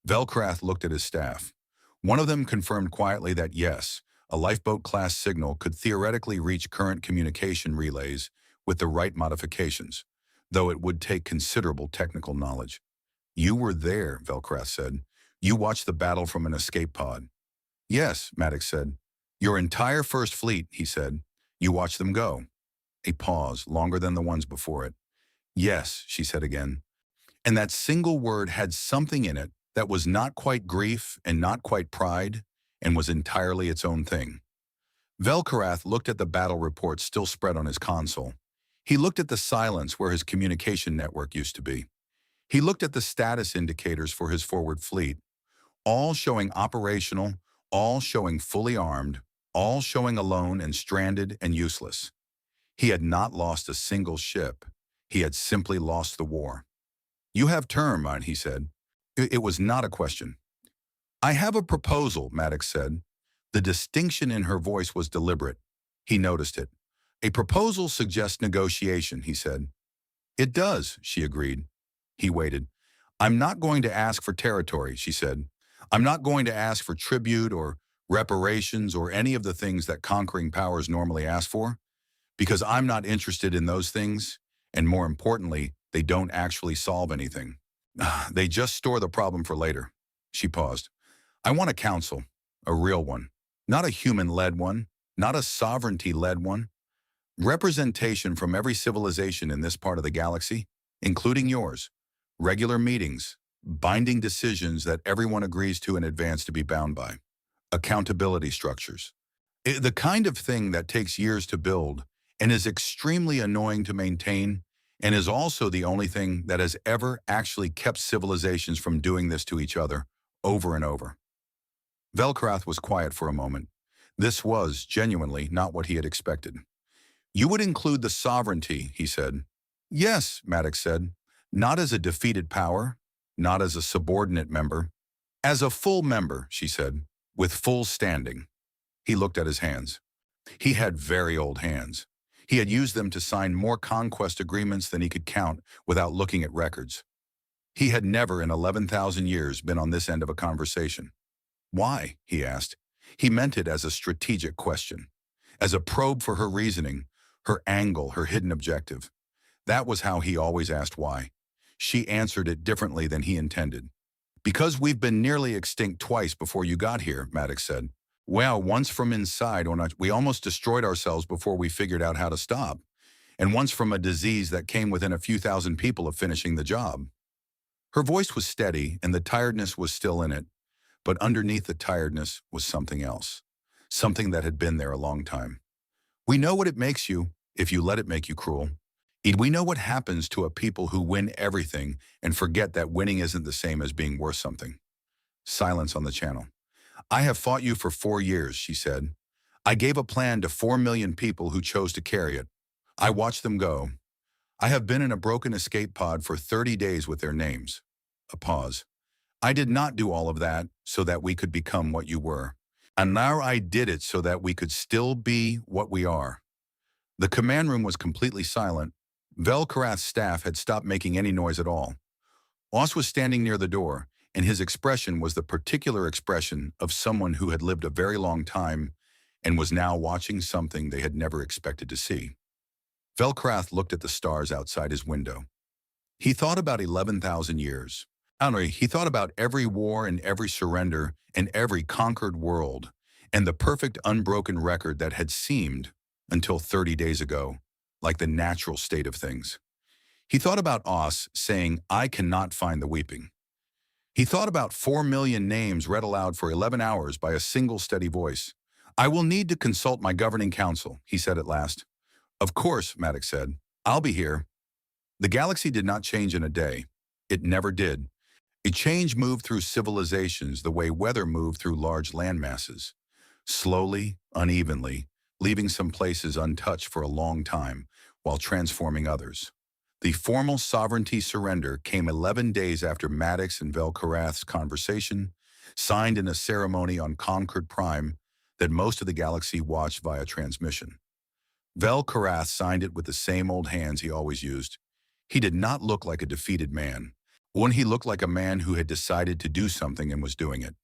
Vel'Karath looked at his staff. One of them confirmed quietly that yes, a lifeboat-class signal could theoretically reach current communication relays with the right modifications, though it would take considerable technical knowledge. You were there, Vel'Karath said. You watched the battle from an escape pod. Yes, Maddox said. Your entire first fleet, he said. You watched them go. A pause, longer than the ones before it. Yes, she said again. And that single word had something in it that was not quite grief and not quite pride, and was entirely its own thing. Vel'Karath looked at the battle reports still spread on his console. He looked at the silence where his communication network used to be. He looked at the status indicators for his forward fleet, all showing operational, all showing fully armed, all showing alone and stranded and useless. He had not lost a single ship. He had simply lost the war. You have term, he said. It was not a question. I have a proposal, Maddox said. The distinction in her voice was deliberate. He noticed it. A proposal suggests negotiation, he said. It does, she agreed. He waited. I'm not going to ask for territory, she said. I'm not going to ask for tribute or reparations or any of the things that conquering powers normally ask for, because I'm not interested in those things, and more importantly, they don't actually solve anything. They just store the problem for later. She paused. I want a council, a real one, not a human-led one, not a sovereignty-led one. Representation from every civilization in this part of the galaxy, including yours. Regular meetings, binding decisions that everyone agrees to in advance to be bound by. Accountability structures. The kind of thing that takes years to build and is extremely annoying to maintain, and is also the only thing that has ever actually kept civilizations from doing this to each other over and over. Vel'Karath was quiet for a moment. This was, genuinely, not what he had expected. You would include the sovereignty, he said. Yes, Maddox said. Not as a defeated power, not as a subordinate member. As a full member, she said, with full standing. He looked at his hands. He had very old hands. He had used them to sign more conquest agreements than he could count without looking at records. He had never in 11,000 years been on this end of a conversation. Why? He asked. He meant it as a strategic question, as a probe for her reasoning, her angle, her hidden objective. That was how he always asked why. She answered it differently than he intended. Because we've been nearly extinct twice before you got here, Maddox said. Well, once from inside, we almost destroyed ourselves before we figured out how to stop, and once from a disease that came within a few thousand people of finishing the job. Her voice was steady, and the tiredness was still in it, but underneath the tiredness was something else, something that had been there a long time. We know what it makes you, if you let it make you cruel. We know what happens to a people who win everything and forget that winning isn't the same as being worth something. Silence on the channel. I have fought you for 4 years, she said. I gave a plan to 4 million people who chose to carry it. I watched them go. I have been in a broken escape pod for 30 days with their names. A pause. I did not do all of that so that we could become what you were. And now I did it so that we could still be what we are. The command room was completely silent. Velkarath's staff had stopped making any noise at all. Oz was standing near the door, and his expression was the particular expression of someone who had lived a very long time and was now watching something they had never expected to see. Velkarath looked at the stars outside his window. He thought about 11,000 years. He thought about every war and every surrender and every conquered world, and the perfect unbroken record that had seemed, until 30 days ago, like the natural state of things. He thought about Oz saying, "I cannot find the weeping." He thought about 4 million names read aloud for 11 hours by a single steady voice. "I will need to consult my governing council," he said at last. "Of course," Maddox said. "I'll be here." The galaxy did not change in a day. It never did. A change moved through civilizations the way weather moved through large landmasses. Slowly, unevenly, leaving some places untouched for a long time, while transforming others. The formal sovereignty surrender came 11 days after Maddox and Velkarath's conversation, signed in a ceremony on Concord Prime that most of the galaxy watched via transmission. Velkarath signed it with the same old hands he always used. He did not look like a defeated man. He looked like a man who had decided to do something and was doing it.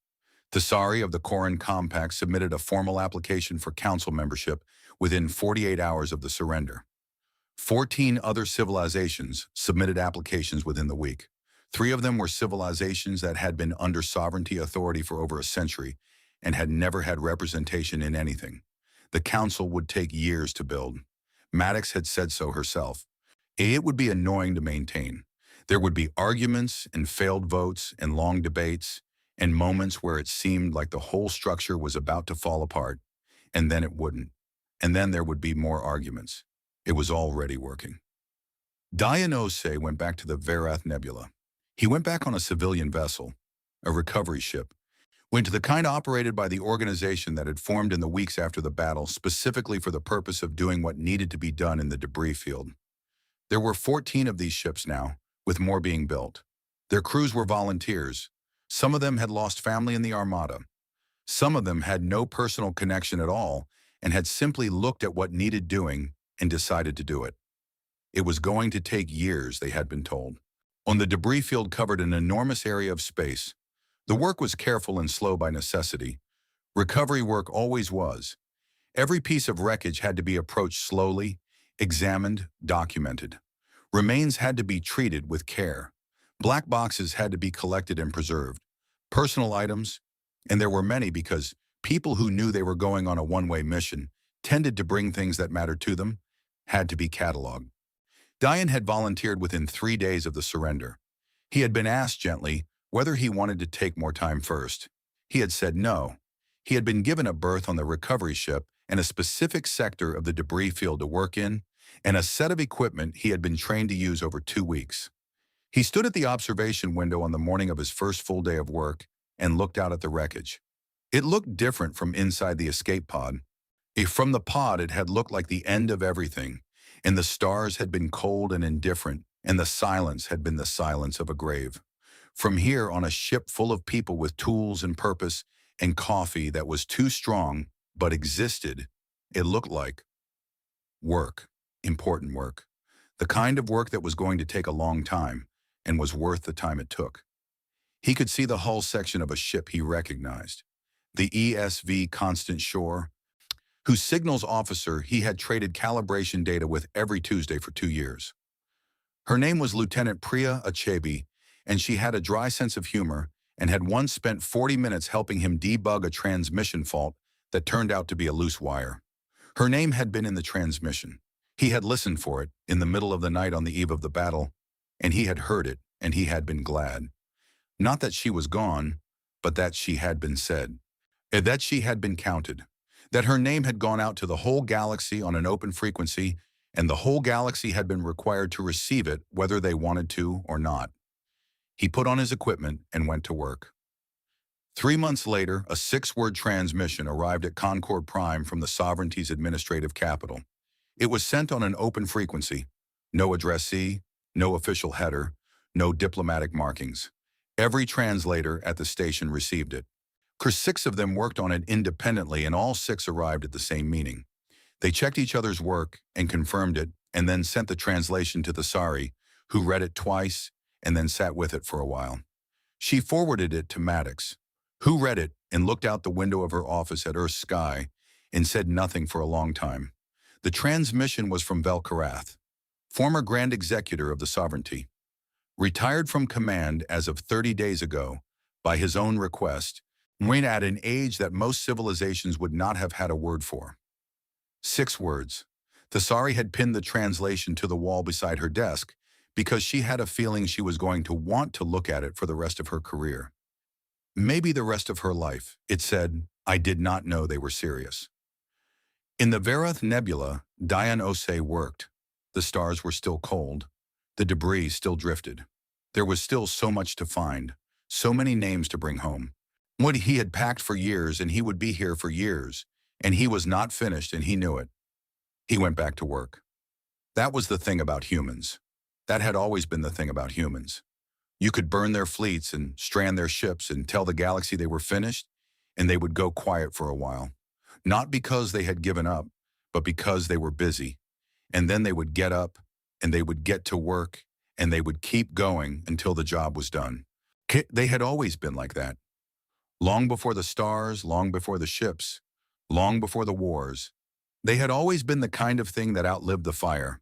Thesari of the Corin Compact submitted a formal application for council membership within 48 hours of the surrender. 14 other civilizations submitted applications within the week. 3 of them were civilizations that had been under sovereignty authority for over a century and had never had representation in anything. The council would take years to build. Maddox had said so herself. It would be annoying to maintain. There would be arguments and failed votes and long debates and moments where it seemed like the whole structure was about to fall apart, and then it wouldn't. And then there would be more arguments. It was already working. Dionysos went back to the Verath Nebula. He went back on a civilian vessel, a recovery ship, went to the kind operated by the organization that had formed in the weeks after the battle specifically for the purpose of doing what needed to be done in the debris field. There were 14 of these ships now, with more being built. Their crews were volunteers. Some of them had lost family in the Armada. Some of them had no personal connection at all and had simply looked at what needed doing and decided to do it. It was going to take years, they had been told. On the debris field covered an enormous area of space. The work was careful and slow by necessity. Recovery work always was. Every piece of wreckage had to be approached slowly, examined, documented. Remains had to be treated with care. Black boxes had to be collected and preserved. Personal items, and there were many because people who knew they were going on a one-way mission tended to bring things that mattered to them, had to be cataloged. Diane had volunteered within 3 days of the surrender. He had been asked gently whether he wanted to take more time first. He had said no. He had been given a berth on the recovery ship and a specific sector of the debris field to work in, and a set of equipment he had been trained to use over 2 weeks. He stood at the observation window on the morning of his first full day of work and looked out at the wreckage. It looked different from inside the escape pod. From the pod, it had looked like the end of everything, and the stars had been cold and indifferent, and the silence had been the silence of a grave. From here, on a ship full of people with tools and purpose and coffee that was too strong but existed, it looked like work, important work, the kind of work that was going to take a long time and was worth the time it took. He could see the hull section of a ship he recognized, the ESV Constant Shore, whose signals officer he had traded calibration data with every Tuesday for 2 years. Her name was Lieutenant Priya Achebe, and she had a dry sense of humor and had once spent 40 minutes helping him debug a transmission fault that turned out to be a loose wire. Her name had been in the transmission. He had listened for it in the middle of the night on the eve of the battle, and he had heard it, and he had been glad. Not that she was gone, but that she had been said, that she had been counted, that her name had gone out to the whole galaxy on an open frequency, and the whole galaxy had been required to receive it whether they wanted to or not. He put on his equipment and went to work. 3 months later, a 6-word transmission arrived at Concord Prime from the Sovereignty's administrative capital. It was sent on an open frequency. No addressee, no official header, no diplomatic markings. Every translator at the station received it. 6 of them worked on it independently, and all 6 arrived at the same meaning. They checked each other's work and confirmed it and then sent the translation to the Sari, who read it twice and then sat with it for a while. She forwarded it to Maddox, who read it and looked out the window of her office at Earth's sky and said nothing for a long time. The transmission was from Velkarath, former Grand Executor of the Sovereignty. Retired from command as of 30 days ago, by his own request, when at an age that most civilizations would not have had a word for. 6 words. Thesari had pinned the translation to the wall beside her desk because she had a feeling she was going to want to look at it for the rest of her career. Maybe the rest of her life. It said, "I did not know they were serious." In the Verath Nebula, Diane Osei worked. The stars were still cold. The debris still drifted. There was still so much to find, so many names to bring home. What he had packed for years, and he would be here for years, and he was not finished, and he knew it. He went back to work. That was the thing about humans. That had always been the thing about humans. You could burn their fleets and strand their ships and tell the galaxy they were finished, and they would go quiet for a while. Not because they had given up, but because they were busy. And then they would get up, and they would get to work, and they would keep going until the job was done. They had always been like that. Long before the stars, long before the ships, long before the wars. They had always been the kind of thing that outlived the fire.